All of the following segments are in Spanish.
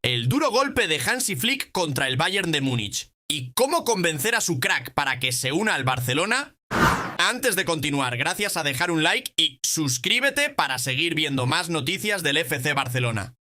el duro golpe de Hansi Flick contra el Bayern de Múnich y cómo convencer a su crack para que se una al Barcelona. Antes de continuar, gracias a dejar un like y suscríbete para seguir viendo más noticias del FC Barcelona.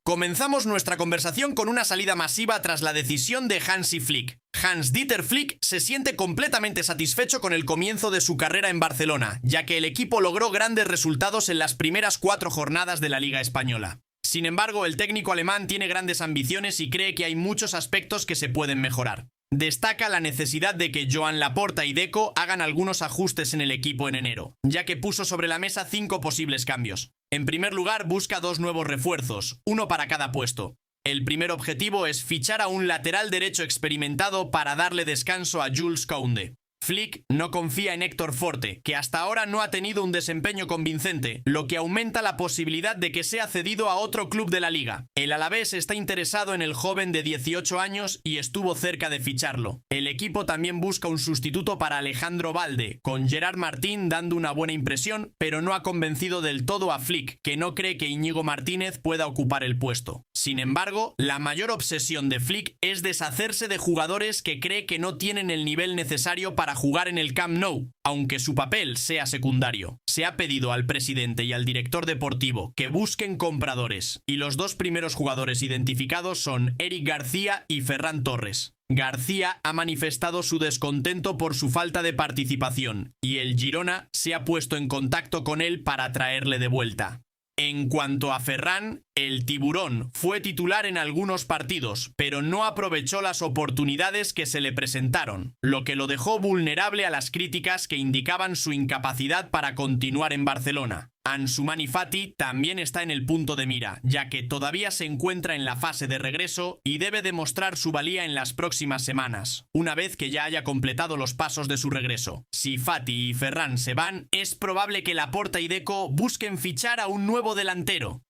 Comenzamos nuestra conversación con una salida masiva tras la decisión de Hansi Flick. Hans-Dieter Flick se siente completamente satisfecho con el comienzo de su carrera en Barcelona, ya que el equipo logró grandes resultados en las primeras 4 jornadas de la Liga Española. Sin embargo, el técnico alemán tiene grandes ambiciones y cree que hay muchos aspectos que se pueden mejorar. Destaca la necesidad de que Joan Laporta y Deco hagan algunos ajustes en el equipo en enero, ya que puso sobre la mesa 5 posibles cambios. En primer lugar, busca 2 nuevos refuerzos, uno para cada puesto. El primer objetivo es fichar a un lateral derecho experimentado para darle descanso a Jules Koundé. Flick no confía en Héctor Forte, que hasta ahora no ha tenido un desempeño convincente, lo que aumenta la posibilidad de que sea cedido a otro club de la liga. El Alavés está interesado en el joven de 18 años y estuvo cerca de ficharlo. El equipo también busca un sustituto para Alejandro Balde, con Gerard Martín dando una buena impresión, pero no ha convencido del todo a Flick, que no cree que Íñigo Martínez pueda ocupar el puesto. Sin embargo, la mayor obsesión de Flick es deshacerse de jugadores que cree que no tienen el nivel necesario para jugar en el Camp Nou, aunque su papel sea secundario. Se ha pedido al presidente y al director deportivo que busquen compradores, y los 2 primeros jugadores identificados son Eric García y Ferran Torres. García ha manifestado su descontento por su falta de participación, y el Girona se ha puesto en contacto con él para traerle de vuelta. En cuanto a Ferran, el tiburón fue titular en algunos partidos, pero no aprovechó las oportunidades que se le presentaron, lo que lo dejó vulnerable a las críticas que indicaban su incapacidad para continuar en Barcelona. Ansu Fati también está en el punto de mira, ya que todavía se encuentra en la fase de regreso y debe demostrar su valía en las próximas semanas, una vez que ya haya completado los pasos de su regreso. Si Fati y Ferran se van, es probable que Laporta y Deco busquen fichar a un nuevo delantero.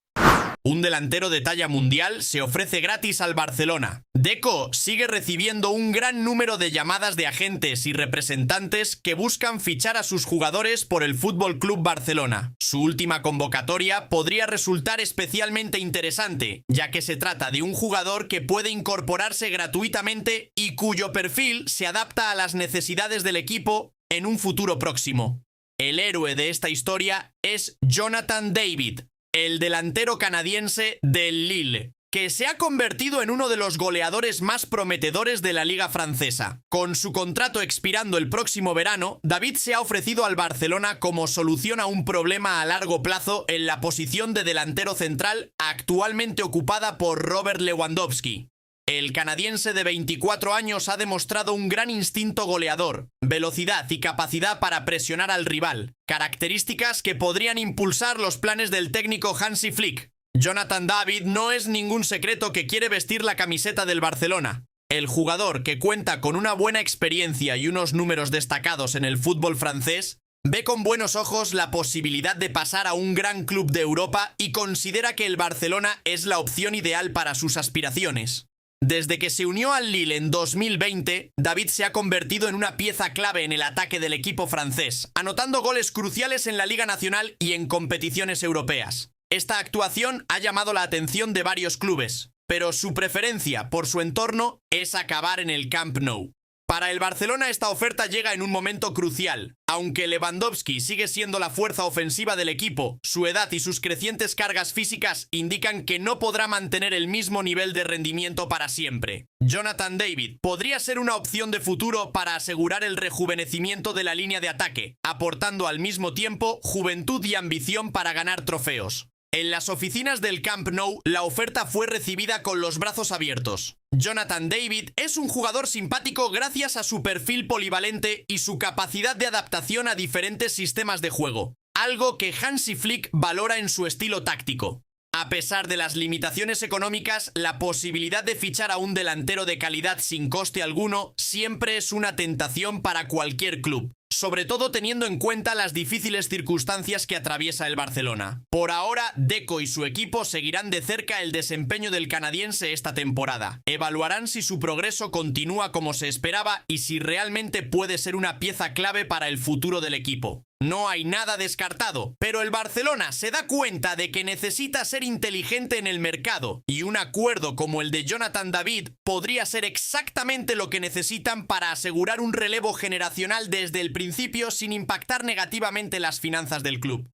Un delantero de talla mundial se ofrece gratis al Barcelona. Deco sigue recibiendo un gran número de llamadas de agentes y representantes que buscan fichar a sus jugadores por el Fútbol Club Barcelona. Su última convocatoria podría resultar especialmente interesante, ya que se trata de un jugador que puede incorporarse gratuitamente y cuyo perfil se adapta a las necesidades del equipo en un futuro próximo. El héroe de esta historia es Jonathan David, el delantero canadiense del Lille, que se ha convertido en uno de los goleadores más prometedores de la liga francesa. Con su contrato expirando el próximo verano, David se ha ofrecido al Barcelona como solución a un problema a largo plazo en la posición de delantero central actualmente ocupada por Robert Lewandowski. El canadiense de 24 años ha demostrado un gran instinto goleador, velocidad y capacidad para presionar al rival, características que podrían impulsar los planes del técnico Hansi Flick. Jonathan David no es ningún secreto que quiere vestir la camiseta del Barcelona. El jugador, que cuenta con una buena experiencia y unos números destacados en el fútbol francés, ve con buenos ojos la posibilidad de pasar a un gran club de Europa y considera que el Barcelona es la opción ideal para sus aspiraciones. Desde que se unió al Lille en 2020, David se ha convertido en una pieza clave en el ataque del equipo francés, anotando goles cruciales en la Liga Nacional y en competiciones europeas. Esta actuación ha llamado la atención de varios clubes, pero su preferencia por su entorno es acabar en el Camp Nou. Para el Barcelona esta oferta llega en un momento crucial. Aunque Lewandowski sigue siendo la fuerza ofensiva del equipo, su edad y sus crecientes cargas físicas indican que no podrá mantener el mismo nivel de rendimiento para siempre. Jonathan David podría ser una opción de futuro para asegurar el rejuvenecimiento de la línea de ataque, aportando al mismo tiempo juventud y ambición para ganar trofeos. En las oficinas del Camp Nou, la oferta fue recibida con los brazos abiertos. Jonathan David es un jugador simpático gracias a su perfil polivalente y su capacidad de adaptación a diferentes sistemas de juego, algo que Hansi Flick valora en su estilo táctico. A pesar de las limitaciones económicas, la posibilidad de fichar a un delantero de calidad sin coste alguno siempre es una tentación para cualquier club, sobre todo teniendo en cuenta las difíciles circunstancias que atraviesa el Barcelona. Por ahora, Deco y su equipo seguirán de cerca el desempeño del canadiense esta temporada. Evaluarán si su progreso continúa como se esperaba y si realmente puede ser una pieza clave para el futuro del equipo. No hay nada descartado, pero el Barcelona se da cuenta de que necesita ser inteligente en el mercado y un acuerdo como el de Jonathan David podría ser exactamente lo que necesitan para asegurar un relevo generacional desde el principio sin impactar negativamente las finanzas del club.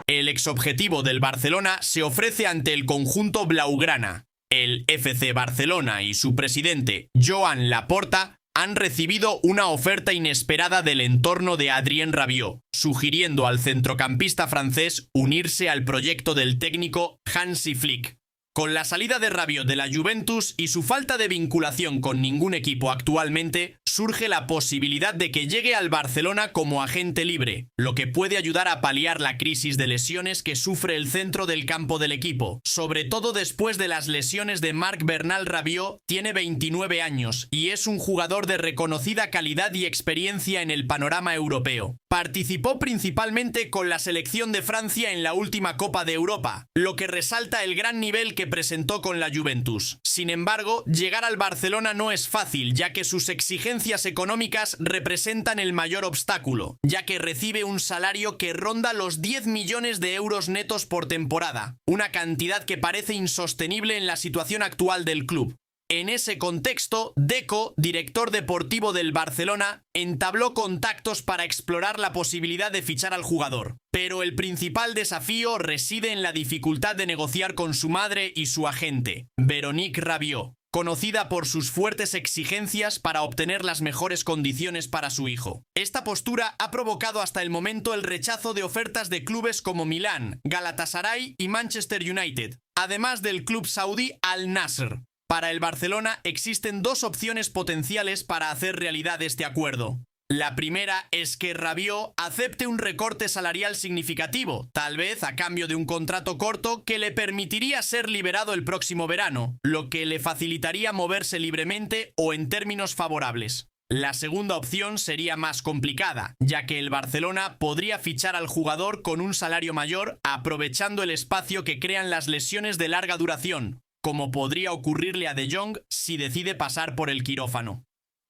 El exobjetivo del Barcelona se ofrece ante el conjunto blaugrana. El FC Barcelona y su presidente, Joan Laporta, han recibido una oferta inesperada del entorno de Adrien Rabiot, sugiriendo al centrocampista francés unirse al proyecto del técnico Hansi Flick. Con la salida de Rabiot de la Juventus y su falta de vinculación con ningún equipo actualmente, surge la posibilidad de que llegue al Barcelona como agente libre, lo que puede ayudar a paliar la crisis de lesiones que sufre el centro del campo del equipo, sobre todo después de las lesiones de Marc-Bernal Rabiot. Tiene 29 años y es un jugador de reconocida calidad y experiencia en el panorama europeo. Participó principalmente con la selección de Francia en la última Copa de Europa, lo que resalta el gran nivel que presentó con la Juventus. Sin embargo, llegar al Barcelona no es fácil, ya que sus exigencias económicas representan el mayor obstáculo, ya que recibe un salario que ronda los 10 millones de euros netos por temporada, una cantidad que parece insostenible en la situación actual del club. En ese contexto, Deco, director deportivo del Barcelona, entabló contactos para explorar la posibilidad de fichar al jugador. Pero el principal desafío reside en la dificultad de negociar con su madre y su agente, Véronique Rabiot, conocida por sus fuertes exigencias para obtener las mejores condiciones para su hijo. Esta postura ha provocado hasta el momento el rechazo de ofertas de clubes como Milán, Galatasaray y Manchester United, además del club saudí Al Nassr. Para el Barcelona existen dos opciones potenciales para hacer realidad este acuerdo. La primera es que Rabiot acepte un recorte salarial significativo, tal vez a cambio de un contrato corto que le permitiría ser liberado el próximo verano, lo que le facilitaría moverse libremente o en términos favorables. La segunda opción sería más complicada, ya que el Barcelona podría fichar al jugador con un salario mayor, aprovechando el espacio que crean las lesiones de larga duración, como podría ocurrirle a De Jong si decide pasar por el quirófano.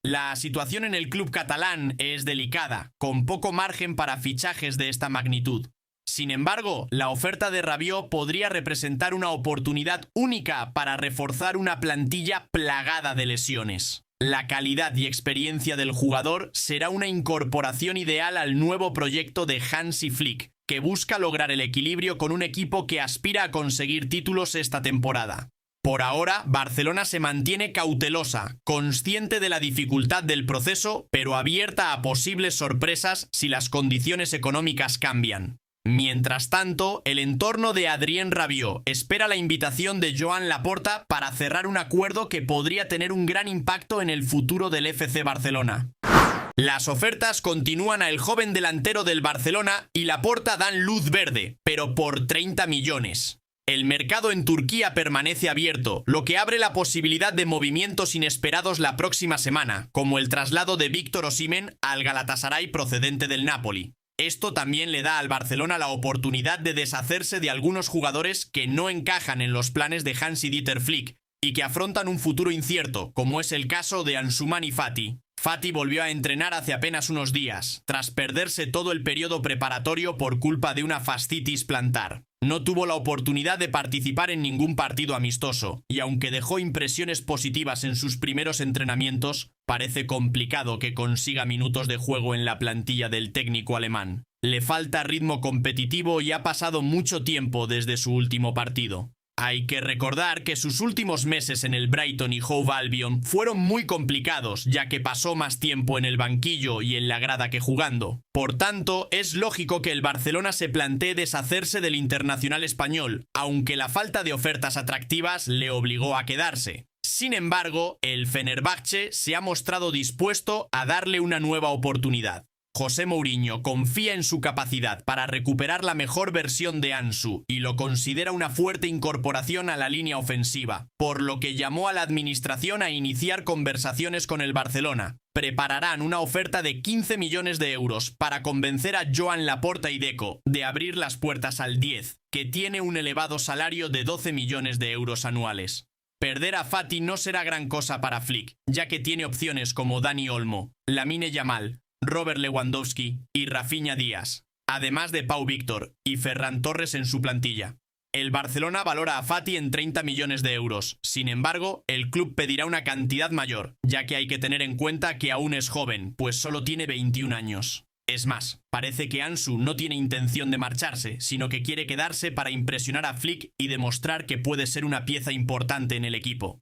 La situación en el club catalán es delicada, con poco margen para fichajes de esta magnitud. Sin embargo, la oferta de Rabiot podría representar una oportunidad única para reforzar una plantilla plagada de lesiones. La calidad y experiencia del jugador será una incorporación ideal al nuevo proyecto de Hansi Flick, que busca lograr el equilibrio con un equipo que aspira a conseguir títulos esta temporada. Por ahora, Barcelona se mantiene cautelosa, consciente de la dificultad del proceso, pero abierta a posibles sorpresas si las condiciones económicas cambian. Mientras tanto, el entorno de Adrien Rabiot espera la invitación de Joan Laporta para cerrar un acuerdo que podría tener un gran impacto en el futuro del FC Barcelona. Las ofertas continúan al joven delantero del Barcelona y Laporta dan luz verde, pero por 30 millones. El mercado en Turquía permanece abierto, lo que abre la posibilidad de movimientos inesperados la próxima semana, como el traslado de Víctor Osimhen al Galatasaray procedente del Napoli. Esto también le da al Barcelona la oportunidad de deshacerse de algunos jugadores que no encajan en los planes de Hansi-Dieter Flick y que afrontan un futuro incierto, como es el caso de Ansu Fati. Fati volvió a entrenar hace apenas unos días, tras perderse todo el periodo preparatorio por culpa de una fascitis plantar. No tuvo la oportunidad de participar en ningún partido amistoso, y aunque dejó impresiones positivas en sus primeros entrenamientos, parece complicado que consiga minutos de juego en la plantilla del técnico alemán. Le falta ritmo competitivo y ha pasado mucho tiempo desde su último partido. Hay que recordar que sus últimos meses en el Brighton y Hove Albion fueron muy complicados, ya que pasó más tiempo en el banquillo y en la grada que jugando. Por tanto, es lógico que el Barcelona se plantee deshacerse del internacional español, aunque la falta de ofertas atractivas le obligó a quedarse. Sin embargo, el Fenerbahce se ha mostrado dispuesto a darle una nueva oportunidad. José Mourinho confía en su capacidad para recuperar la mejor versión de Ansu y lo considera una fuerte incorporación a la línea ofensiva, por lo que llamó a la administración a iniciar conversaciones con el Barcelona. Prepararán una oferta de 15 millones de euros para convencer a Joan Laporta y Deco de abrir las puertas al 10, que tiene un elevado salario de 12 millones de euros anuales. Perder a Fati no será gran cosa para Flick, ya que tiene opciones como Dani Olmo, Lamine Yamal, Robert Lewandowski y Rafinha Díaz. además de Pau Víctor y Ferran Torres en su plantilla. El Barcelona valora a Fati en 30 millones de euros. Sin embargo, el club pedirá una cantidad mayor, ya que hay que tener en cuenta que aún es joven, pues solo tiene 21 años. Es más, parece que Ansu no tiene intención de marcharse, sino que quiere quedarse para impresionar a Flick y demostrar que puede ser una pieza importante en el equipo.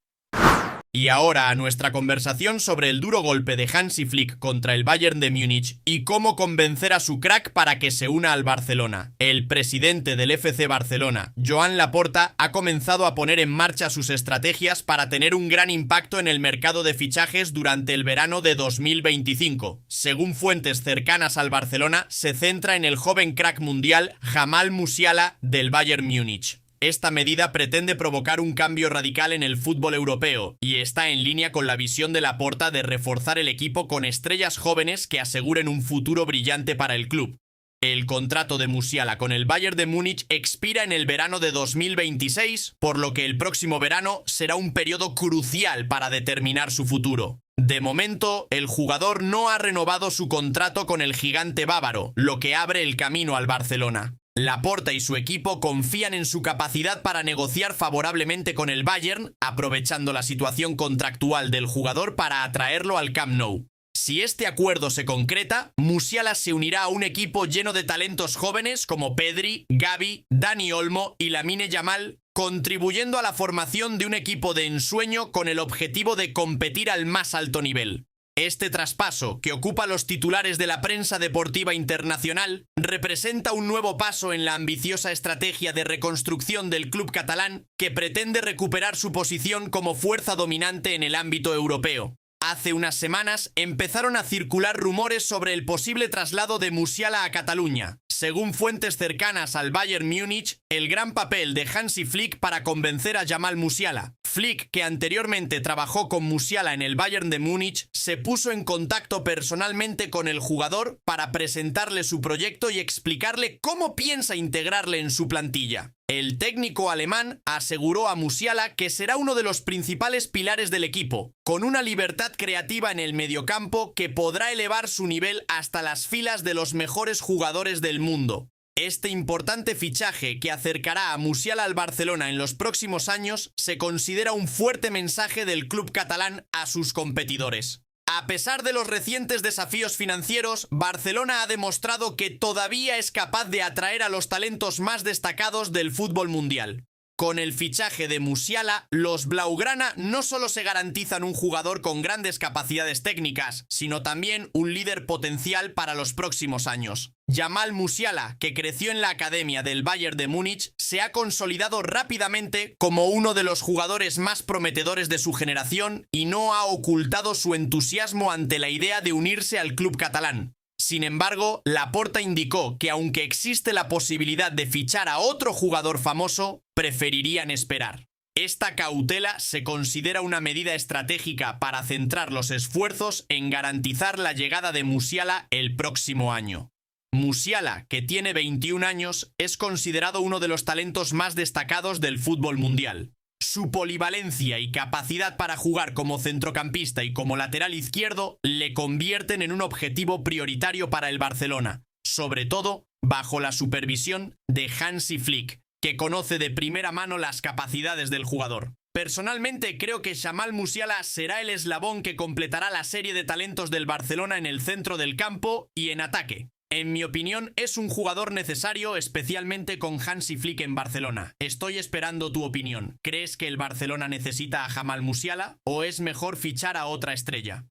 Y ahora a nuestra conversación sobre el duro golpe de Hansi Flick contra el Bayern de Múnich y cómo convencer a su crack para que se una al Barcelona. El presidente del FC Barcelona, Joan Laporta, ha comenzado a poner en marcha sus estrategias para tener un gran impacto en el mercado de fichajes durante el verano de 2025. Según fuentes cercanas al Barcelona, se centra en el joven crack mundial Jamal Musiala del Bayern Múnich. Esta medida pretende provocar un cambio radical en el fútbol europeo y está en línea con la visión de Laporta de reforzar el equipo con estrellas jóvenes que aseguren un futuro brillante para el club. El contrato de Musiala con el Bayern de Múnich expira en el verano de 2026, por lo que el próximo verano será un periodo crucial para determinar su futuro. De momento, el jugador no ha renovado su contrato con el gigante bávaro, lo que abre el camino al Barcelona. Laporta y su equipo confían en su capacidad para negociar favorablemente con el Bayern, aprovechando la situación contractual del jugador para atraerlo al Camp Nou. Si este acuerdo se concreta, Musiala se unirá a un equipo lleno de talentos jóvenes como Pedri, Gavi, Dani Olmo y Lamine Yamal, contribuyendo a la formación de un equipo de ensueño con el objetivo de competir al más alto nivel. Este traspaso, que ocupa los titulares de la prensa deportiva internacional, representa un nuevo paso en la ambiciosa estrategia de reconstrucción del club catalán que pretende recuperar su posición como fuerza dominante en el ámbito europeo. Hace unas semanas empezaron a circular rumores sobre el posible traslado de Musiala a Cataluña. Según fuentes cercanas al Bayern Múnich, el gran papel de Hansi Flick para convencer a Jamal Musiala. Flick, que anteriormente trabajó con Musiala en el Bayern de Múnich, se puso en contacto personalmente con el jugador para presentarle su proyecto y explicarle cómo piensa integrarle en su plantilla. El técnico alemán aseguró a Musiala que será uno de los principales pilares del equipo, con una libertad creativa en el mediocampo que podrá elevar su nivel hasta las filas de los mejores jugadores del mundo. Este importante fichaje que acercará a Musiala al Barcelona en los próximos años se considera un fuerte mensaje del club catalán a sus competidores. A pesar de los recientes desafíos financieros, Barcelona ha demostrado que todavía es capaz de atraer a los talentos más destacados del fútbol mundial. Con el fichaje de Musiala, los blaugrana no solo se garantizan un jugador con grandes capacidades técnicas, sino también un líder potencial para los próximos años. Jamal Musiala, que creció en la academia del Bayern de Múnich, se ha consolidado rápidamente como uno de los jugadores más prometedores de su generación y no ha ocultado su entusiasmo ante la idea de unirse al club catalán. Sin embargo, Laporta indicó que aunque existe la posibilidad de fichar a otro jugador famoso, preferirían esperar. Esta cautela se considera una medida estratégica para centrar los esfuerzos en garantizar la llegada de Musiala el próximo año. Musiala, que tiene 21 años, es considerado uno de los talentos más destacados del fútbol mundial. Su polivalencia y capacidad para jugar como centrocampista y como lateral izquierdo le convierten en un objetivo prioritario para el Barcelona, sobre todo bajo la supervisión de Hansi Flick, que conoce de primera mano las capacidades del jugador. Personalmente creo que Jamal Musiala será el eslabón que completará la serie de talentos del Barcelona en el centro del campo y en ataque. En mi opinión, es un jugador necesario, especialmente con Hansi Flick en Barcelona. Estoy esperando tu opinión. ¿Crees que el Barcelona necesita a Jamal Musiala o es mejor fichar a otra estrella?